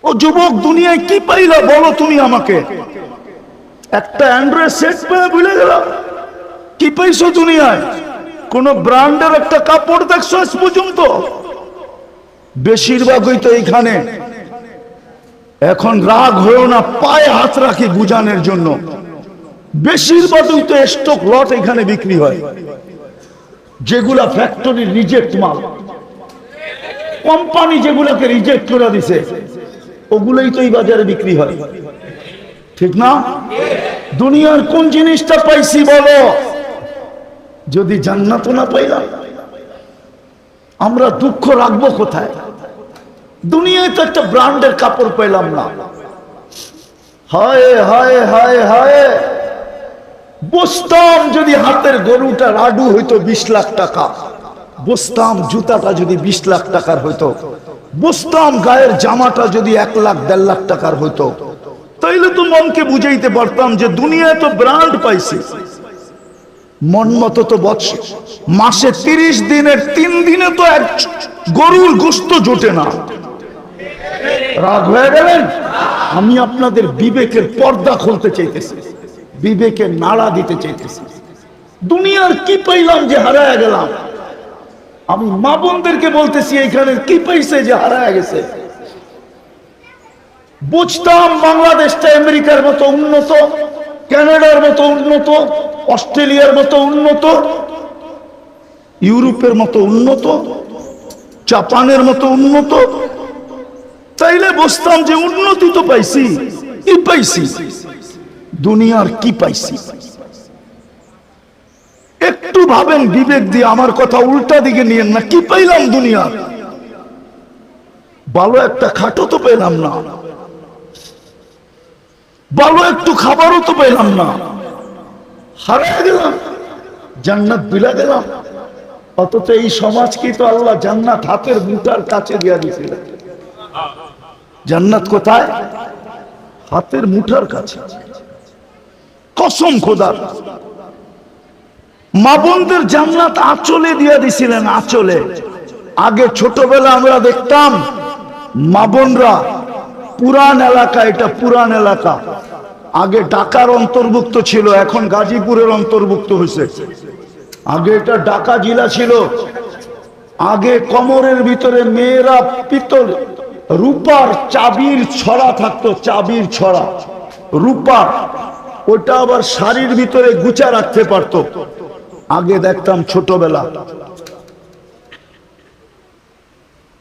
ও যুবক, দুনিয়ায় কি পাইলা বলো তুমি আমাকে? একটা অ্যান্ড্রয়েড সেট পেয়ে ভুলে গেল। কি পাইছো দুনিয়ায়? কোন ব্র্যান্ডের একটা কাপড় দেখছো আজ পর্যন্ত? বেশিরভাগই তো এইখানে। এখন রাগ হয়েও না, পায়ে হাত রাখি বুঝানোর জন্য। বেশিরভাগই তো স্টক লট এখানে বিক্রি হয়, যেগুলা ফ্যাক্টরি রিজেক্ট মাল, কোম্পানি যেগুলোকে রিজেক্ট করে দিছে, ওগুলোই তো এই বাজারে বিক্রি হয়, ঠিক না? দুনিয়ার কোন জিনিসটা পাইছি বলো, যদি জান্নাত না পাইলাম? আমরা দুঃখ রাখবো কোথায়? দুনিয়ায় তো একটা ব্র্যান্ডের কাপড় পেলাম না। হায় হায় হায় হায়, বসতাম যদি হাতের গরুটা রাডু হইতো 20 লাখ টাকা, বসতাম জুতাটা যদি 20 লাখ টাকার হইতো, বসতাম গায়ের জামাটা যদি 1 লাখ 1.5 লাখ টাকার হইতো, তাইলে তো মনকে বুঝাইতে পারতাম যে দুনিয়ায় তো ব্র্যান্ড পাইছি। মন মতো তো মাসে 30 দিনের 3 দিনে তো এক গরুর গোশত জোটে না। রাগ হয়ে গেলেন? আমি আপনাদের বিবেকের পর্দা খুলতে চাইতেছি, বিবেকের নাড়া দিতে চাইতেছি। দুনিয়ার কি পাইলাম যে হারায় গেলাম? আমি মা বোনদেরকে বলতেছি, এইখানে কি পাইছে যে হারায় গেছে? বুঝতাম বাংলাদেশটা আমেরিকার মতো উন্নত, কানাডার মতো উন্নত, অস্ট্রেলিয়ার মতো উন্নত, ইউরোপের মতো উন্নত, জাপানের মতো উন্নত, তাইলে বুঝতাম যে উন্নতি তো পাইছি। কি পাইছি? দুনিয়ার কি পাইছি? একটু ভাবেন বিবেক দিয়ে, আমার কথা উল্টা দিকে নিয়েন না। কি পাইলাম দুনিয়ার? ভালো একটা খাটও তো পেলাম না, ভালো একটু খাবারও তো পেলাম না, হারিয়ে গেলাম, জান্নাত বিলা গেলাম। অথচ এই সমাজকে তো আল্লাহ জান্নাত হাতের মুঠার কাছে দিয়া দিয়েছিলেন। জান্নাত কোথায়? হাতের মুঠার কাছে। কসম খোদার, মা বোনদের জান্নাত আঁচলে দিয়া দিছিলেন, আঁচলে। আগে ছোটবেলা আমরা দেখতাম মা বোনরা, পুরান এলাকা, এটা পুরান এলাকা, আগে ঢাকার অন্তর্ভুক্ত ছিল, এখন গাজীপুরের অন্তর্ভুক্ত হয়েছে। আগে এটা ঢাকা জেলা ছিল। আগে কমরের ভিতরে মেয়েরা পিতল রূপার চাবির ছড়া থাকতো, চাবির ছড়া রূপার, ওটা আবার শাড়ির ভিতরে গুছা রাখতে পারতো। আগে দেখতাম ছোটবেলা,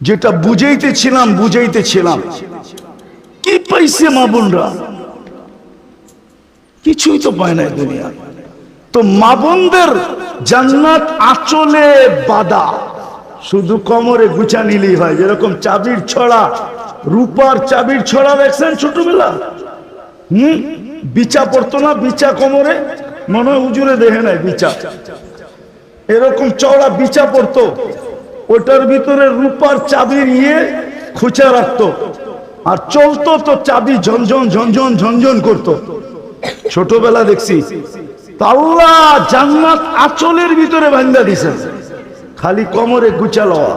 যেটা বুঝাইতেছিলাম। কি পাইছে মা বোনরা? কিছুই তো পায় নাই দুনিয়া। তো মা বোনদের জান্নাত আঁচলে বাঁধা, শুধু কোমরে গুছা নিলেই হয়। যেরকম চাবির ছড়া, রূপার চাবির ছড়া দেখছেন ছোটবেলা? বিচা পড়তো না, বিচা কোমরে, মনে হয় হুজুরে দেখে নাই বিচা, এরকম চওড়া বিচা পড়তো, ওটার ভিতরে রূপার চাবির খুঁচা রাখতো, আর চলতো তো চাবি ঝনঝন ঝনঝন ঝনঝন করতো। ছোটবেলা দেখছি। আল্লাহ জান্নাত আঁচলের ভিতরে বান্ধা দিছেন, খালি কোমরে গুছা লওয়া,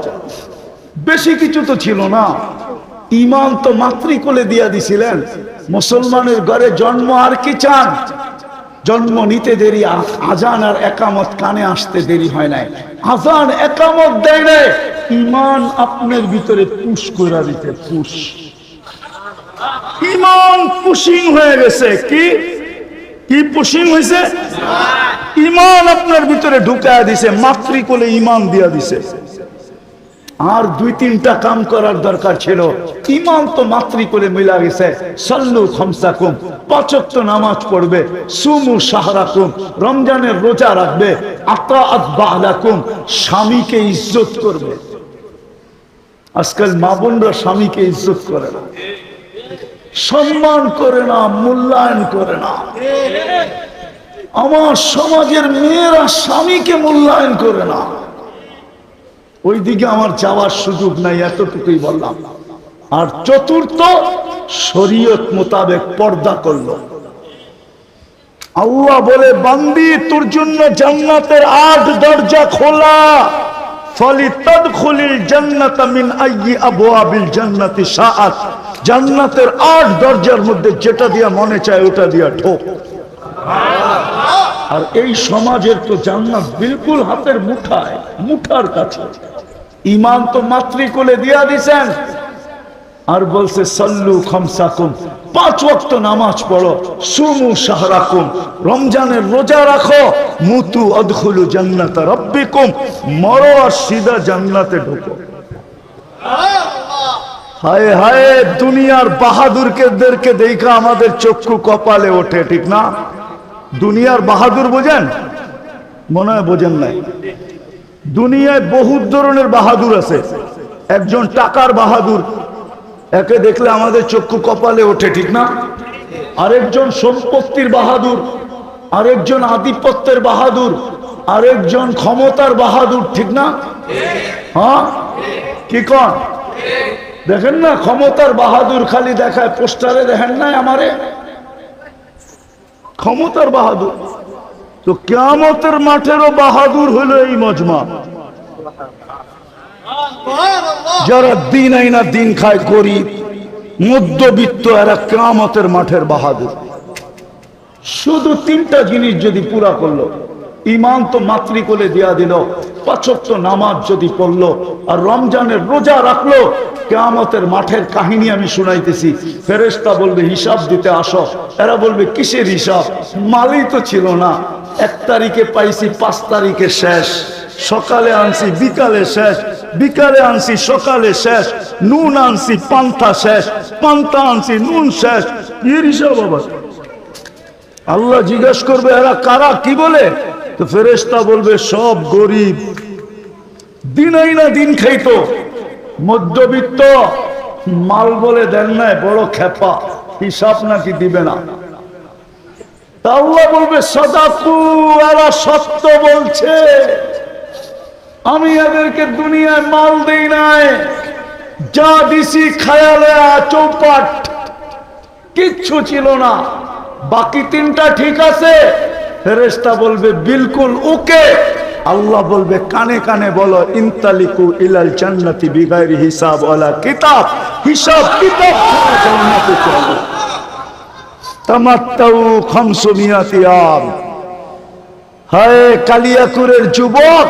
বেশি কিছু তো ছিল না। ইমান তো মাতৃকোলে দিয়া দিছিলেন। মুসলমানের ঘরে জন্ম, আর কি চান? জন্ম নিতে দেরি, আজান আর একামত কানে আসতে দেরি হয় নাই। আজান একামত দেয় নাই, ইমান আপনার ভিতরে পুশ করে দিতে, পুশ। ইমান পুশিং হয়ে গেছে। কি কি পুশিং হয়েছে? ইমান আপনার ভিতরে ঢুকায় দিছে, মাতৃকোলে ইমান দিয়া দিছে। আর 2-3টা কাম করার দরকার ছিল। ইমান তো মাতৃকোলে মিলা গেছে। সাল্লু খামসাকুম, 5 ওয়াক্ত নামাজ পড়বে, সুমু শাহরাকুম, রমজানের রোজা রাখবে, আতাআত বালাকুম, স্বামীকে ইজ্জত করবে। আজকাল মা বোনরা স্বামীকে ইজ্জত করে না, সম্মান করে না, মূল্যায়ন করে না। আমার সমাজের মেয়েরা স্বামীকে মূল্যায়ন করে না। ওইদিকে আমার যাওয়ার সুযোগ নাই, এতটুকুই বললাম। আর চতুর্থ, শরীয়ত মোতাবেক পর্দা করলো। আল্লাহ বলে, বান্দি তোর জন্য জান্নাতের 8 দরজা খোলা, ফালিতাদখুলিল জান্নাতা মিন আইয়ি আবওয়াবিল জান্নাতি শাআত, জান্নাতের 8 দরজার মধ্যে যেটা দিয়া মনে চায় ওটা দিয়া ঢোক। আর এই সমাজের তো জান্নাত বিলকুল হাতের মুঠায়, মুঠার কাছে। ঈমান তো মাতৃকোলে দিয়া দিছেন, আর বলছে সল্লু খামসাকুম, 5 ওয়াক্ত নামাজ পড়ো, সুমু শাহরাকুম, রমজানের রোজা রাখো, মুতু আদখুলু জান্নাতা রাব্বিকুম, মরো আর সিধা জান্নাতে ঢোকো। হায় হায়, দুনিয়ার বাহাদুরদেরকে দেখা আমাদের চক্ষু কপালে ওঠে, ঠিক না? দুনিয়ার বাহাদুর বোঝেন? মনে হয় বোঝেন নাই। দুনিয়ায় বহুত ধরনের বাহাদুর আছে। একজন টাকার বাহাদুর, একে দেখলে আমাদের চক্ষু কপালে ওঠে, ঠিক না? আরেকজন সম্পত্তির বাহাদুর, আরেকজন আধিপত্যের বাহাদুর, আরেকজন ক্ষমতার বাহাদুর, ঠিক না? হ্যাঁ, কি কন? দেখেন না, ক্ষমতার বাহাদুর খালি দেখায় পোস্টারে, দেখেন না আমারে ক্ষমতার বাহাদুর। তো কিয়ামতের মাঠেরও বাহাদুর হলো এই মজমা, যারা দিন আইনা দিন খায়, গরিব মধ্যবিত্ত, এরা কিয়ামতের মাঠের বাহাদুর। শুধু 3টা জিনিস যদি পুরা করলো, ঈমান তো মাতৃকোলে দিয়া দিল, 5 ওয়াক্ত নামাজ যদি পড়লো, আর রমজানের রোজা রাখলো, কিয়ামতের মাঠের কাহিনী আমি শুনাইতেছি। ফেরেশতা বলবে হিসাব দিতে আসো, এরা বলবে কিসের হিসাব? মালই তো ছিল না, 1 তারিখে পাইছি, 5 তারিখে শেষ, সকালে আনছি বিকালে শেষ, বিকালে আনছি সকালে শেষ, নুন আনছি পান্তা শেষ, পান্তা আনছি নুন শেষ, এর হিসাব আবার। আল্লাহ জিজ্ঞাসা করবে এরা কারা, কি বলে? তো ফেরেশতা বলবে সব গরিব, দিন আইনা দিন খাইতো, মধ্যবিত্ত, মাল বলে দেন নাই, বড় খেপা, হিসাব নাকি দিবে না। তা আল্লাহ বলবে সাদাকু, এরা সত্য বলছে, আমি এদেরকে দুনিয়ায় মাল দেই নাই, যা দিছি খায়ালে চৌপাট, কিচ্ছু ছিল না, বাকি 3টা ঠিক আছে। ফেরেশতা বলবে বিলকুল ওকে। আল্লাহ বলবে কানে কানে বলো ইনতালিকু ইলাল জান্নাতি বিগাইরি হিসাব ওয়ালা কিতাব, হিসাব কিতাব ছাড়া জান্নাতে চলো। তামাত্তাউ 500 আম। হায় কালিয়াকুরের যুবক,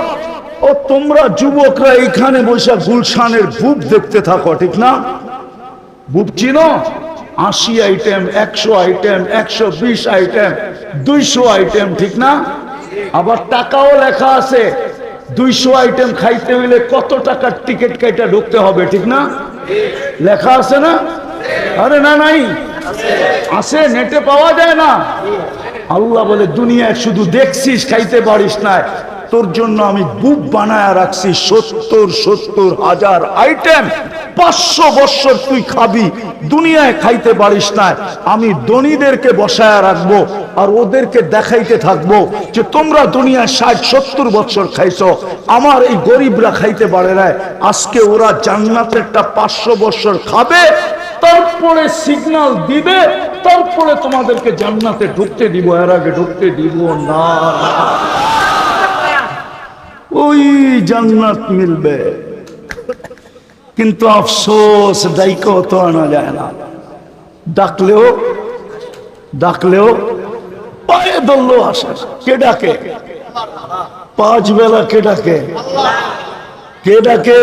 ও তোমরা যুবকরা এখানে বসে গুলশানের বুক দেখতে থাকো, ঠিক না? বুক চিনো? 80 আইটেম, 100 আইটেম, 120 আইটেম, 200 আইটেম, ঠিক না? আবার টাকাও লেখা আছে, 200 আইটেম খাইতে হইলে কত টাকার টিকিট কেটে ঢুকতে হবে, ঠিক না? লেখা আছে না? আরে না, নাই আছে, নেটে পাওয়া যায় না। আল্লাহ বলে দুনিয়ায় শুধু দেখছিস, খাইতে পারিস না, তোর জন্য আমি বুক বানায় রাখছি 70 হাজার আইটেম, 500 বছর তুই খাবি, দুনিয়ায় খাইতে পারিস না। আমি ধনীদেরকে বসায় রাখবো আর ওদেরকে দেখাইতে থাকবো যে তোমরা দুনিয়ায় 60-70 বছর খাইছো, আমার এই গরিবরা খাইতে পারে না। আজকে ওরা জান্নাতেরটা 500 বছর খাবে, তারপরে সিগন্যাল দিবে, তারপরে তোমাদেরকে জান্নাতে ঢুকতে দিব, এর আগে ঢুকতে দিব না। ওই জান্নাত মিলবে, কিন্তু আফসোস ডাইকেও তো আনা যায় না। ডাকলেও পায়ে ধরলেও আসে। কে ডাকে? 5 বেলা কে ডাকে? কে ডাকে?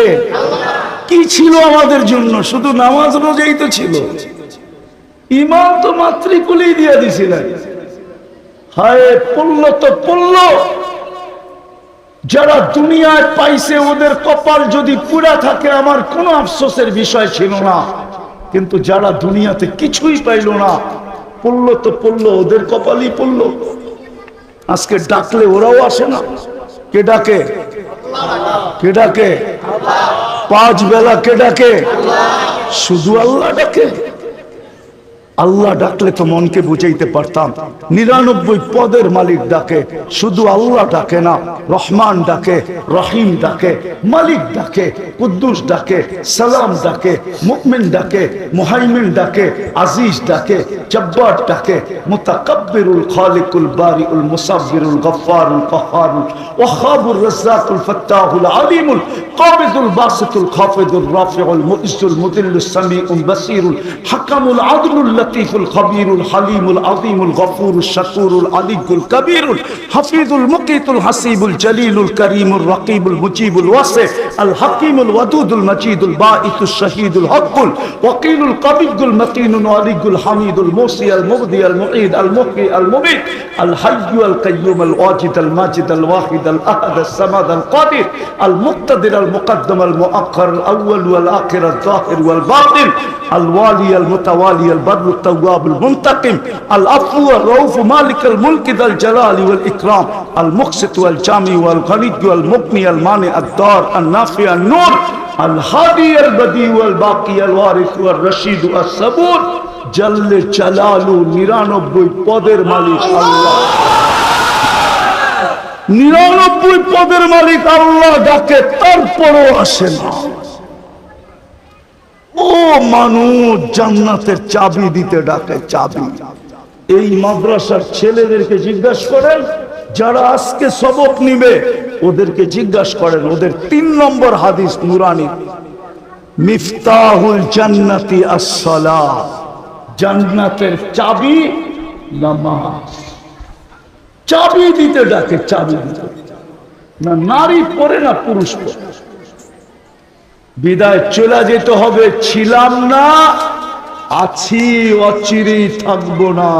কি ছিল আমাদের জন্য? শুধু নামাজ রোজাই তো ছিল। ঈমান তো মাতৃকুলেই দিয়ে দিছিলেন। হায় পড়লো তো পড়লো, যারা দুনিয়ায় পাইছে ওদের কপাল যদি পুরা থাকে আমার কোনো আফসোসের বিষয় ছিল না, কিন্তু যারা দুনিয়াতে কিছুই পাইল না, পড়লো তো পড়লো, ওদের কপালই পড়লো। আজকে ডাকলে ওরাও আসে না। কে ডাকে? কে ডাকে? 5 বেলা কে ডাকে? শুধু আল্লাহ ডাকে। আল্লাহ ডাকলে তো মনকে বুঝাইতে পারতাম। 99 পদের মালিক ডাকে, শুধু আল্লাহ ডাকে না, রহমান ডাকে, রহিম ডাকে, মালিক ডাকে, কুদ্দুস ডাকে, সালাম ডাকে, মুমিন ডাকে, মুহাইমিন ডাকে, আজিজ ডাকে, জব্বার ডাকে, মুতাকাব্বিরুল খালিকুল বারিউল মুসাব্বিরুল গফফারুল কাহ্হারুল ওয়াহাবুর রাজ্জাকুল ফাত্তাহুল আলিমুল কাবিদুল বাসিতুল খাফিদুর রাফিউল মুইজ্জুল মুদিল্লুস সামিউল বাসিরুল হাকামুল আদলুল লতীফুল খবীরুল হালিমুল আযীমুল গফুরুশ শাকুরুল আলিয়ুল কবীরুল হাফিজুল মুকিতুল হাসিবুল জলিলুল করিমুর রকিবুল মুজিবুল ওয়াসি আল হাকিমুল ওয়াদুদুল মজিদুল বাঈতুশ শহীদুল হকুল ওয়াকিলুল কবিয়ুল মতিনুল আলিয়ুল হামিদুল মুসি আল মুবদি আল মুঈদ আল মুহয়ি আল মুমীত আল হাইয়্যু আল কাইয়্যুম আল ওয়াজিদ আল মাজিদ আল ওয়াহিদ আল আহাদ আল সামাদ আল কাদির আল মুক্তাদির আল মুকদ্দম আল মুআক্খার আল আউয়াল ওয়াল আখির আল যাহির ওয়াল বাতিন আল ওয়ালি আল মুতাওয়ালি আল বর التواب المنتقم العفو الرؤوف مالك الملك ذا الجلال والإكرام المقسط والجامع والغني والمغني المانع الضار النافع النور الهادي البديع والباقي الوارث والرشيد الصبور جل جلاله 99 পদের মালিক আল্লাহ। 99 পদের মালিক আল্লাহ ডাকে, তারপরও আসে না। ও মানুষ, জান্নাতের চাবি দিতে ডাকে, চাবি। এই মাদ্রাসার ছেলেদেরকে জিজ্ঞাসা করেন, যারা আজকে সবক নিবে ওদেরকে জিজ্ঞাসা করেন, ওদের 3 নম্বর হাদিস নুরানি, মিফতাহুল জান্নাতি আস-সালাহ, জান্নাতের চাবি নামাজ। চাবি দিতে ডাকে, চাবি দিতে, না নারী পড়ে না পুরুষ পড়ে। বিদায় চলে যেতে হবে, ছিলাম না, আছি, অচিরেই থাকবো না।